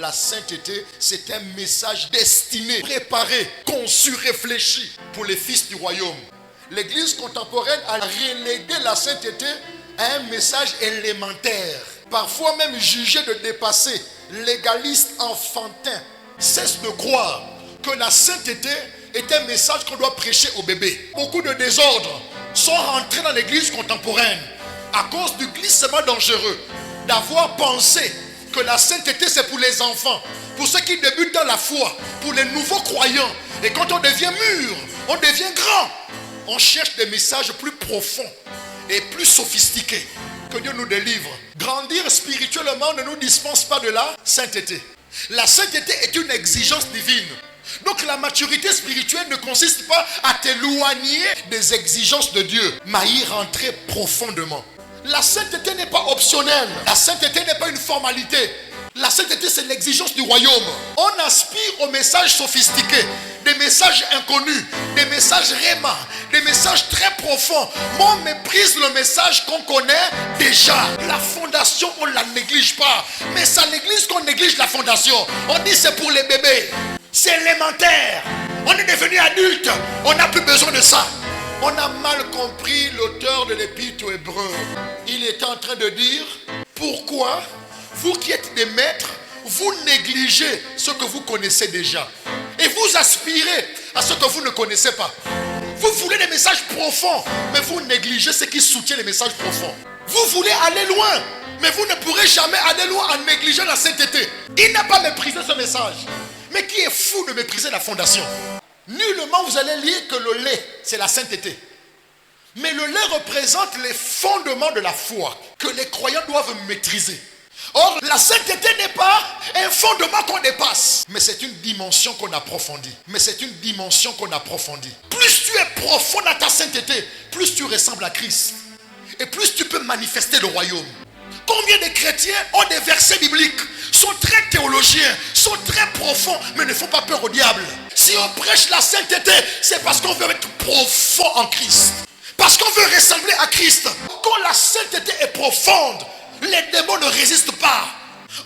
La sainteté, c'est un message destiné, préparé, conçu, réfléchi pour les fils du royaume. L'Église contemporaine a relégué la sainteté à un message élémentaire, parfois même jugé de dépassé, légaliste, enfantin. Cesse de croire que la sainteté est un message qu'on doit prêcher aux bébés. Beaucoup de désordres sont rentrés dans l'Église contemporaine à cause du glissement dangereux d'avoir pensé que la sainteté c'est pour les enfants, pour ceux qui débutent dans la foi, pour les nouveaux croyants. Et quand on devient mûr, on devient grand, on cherche des messages plus profonds et plus sophistiqués. Que Dieu nous délivre. Grandir spirituellement ne nous dispense pas de la sainteté. La sainteté est une exigence divine. Donc la maturité spirituelle ne consiste pas à t'éloigner des exigences de Dieu, mais à y rentrer profondément. La sainteté n'est pas optionnelle. La sainteté n'est pas une formalité. La sainteté, c'est l'exigence du royaume. On aspire aux messages sophistiqués, des messages inconnus, des messages réma, des messages très profonds. Mais on méprise le message qu'on connaît déjà. La fondation, on ne la néglige pas. Mais c'est à l'église qu'on néglige la fondation. On dit c'est pour les bébés. C'est élémentaire. On est devenu adulte. On n'a plus besoin de ça. On a mal compris l'auteur de l'épître aux Hébreux. Il est en train de dire, pourquoi vous qui êtes des maîtres, vous négligez ce que vous connaissez déjà. Et vous aspirez à ce que vous ne connaissez pas. Vous voulez des messages profonds, mais vous négligez ce qui soutient les messages profonds. Vous voulez aller loin, mais vous ne pourrez jamais aller loin en négligeant la sainteté. Il n'a pas méprisé ce message. Mais qui est fou de mépriser la fondation? Nullement vous allez lire que le lait, c'est la sainteté. Mais le lait représente les fondements de la foi que les croyants doivent maîtriser. Or, la sainteté n'est pas un fondement qu'on dépasse, mais c'est une dimension qu'on approfondit. Plus tu es profond dans ta sainteté, plus tu ressembles à Christ. Et plus tu peux manifester le royaume. Combien de chrétiens ont des versets bibliques, sont très théologiens, sont très profonds, mais ne font pas peur au diable. Si on prêche la sainteté, c'est parce qu'on veut être profond en Christ. Parce qu'on veut ressembler à Christ. Quand la sainteté est profonde, les démons ne résistent pas.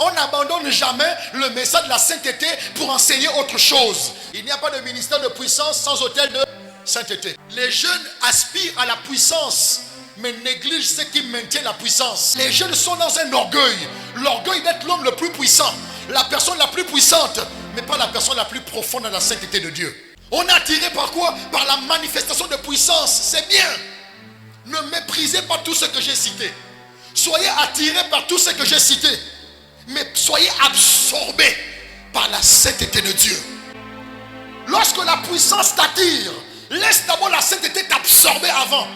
On n'abandonne jamais le message de la sainteté pour enseigner autre chose. Il n'y a pas de ministère de puissance sans autel de sainteté. Les jeunes aspirent à la puissance, mais négligent ce qui maintient la puissance. Les jeunes sont dans un orgueil. L'orgueil d'être l'homme le plus puissant, la personne la plus puissante, mais pas la personne la plus profonde dans la sainteté de Dieu. On est attiré par quoi? Par la manifestation de puissance. C'est bien. Ne méprisez pas tout ce que j'ai cité. Soyez attirés par tout ce que j'ai cité, mais soyez absorbés par la sainteté de Dieu. Lorsque la puissance t'attire, laisse d'abord la sainteté t'absorber avant.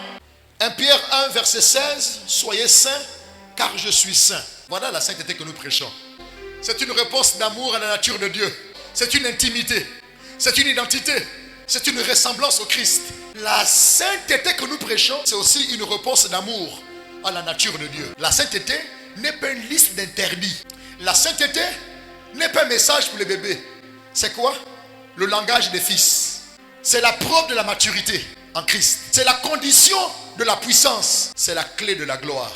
1 Pierre 1 verset 16, soyez saints car je suis saint. Voilà la sainteté que nous prêchons. C'est une réponse d'amour à la nature de Dieu. C'est une intimité, c'est une identité, c'est une ressemblance au Christ. La sainteté que nous prêchons, c'est aussi une réponse d'amour à la nature de Dieu. La sainteté n'est pas une liste d'interdits. La sainteté n'est pas un message pour les bébés. C'est quoi? Le langage des fils. C'est la preuve de la maturité en Christ. C'est la condition de la puissance. C'est la clé de la gloire.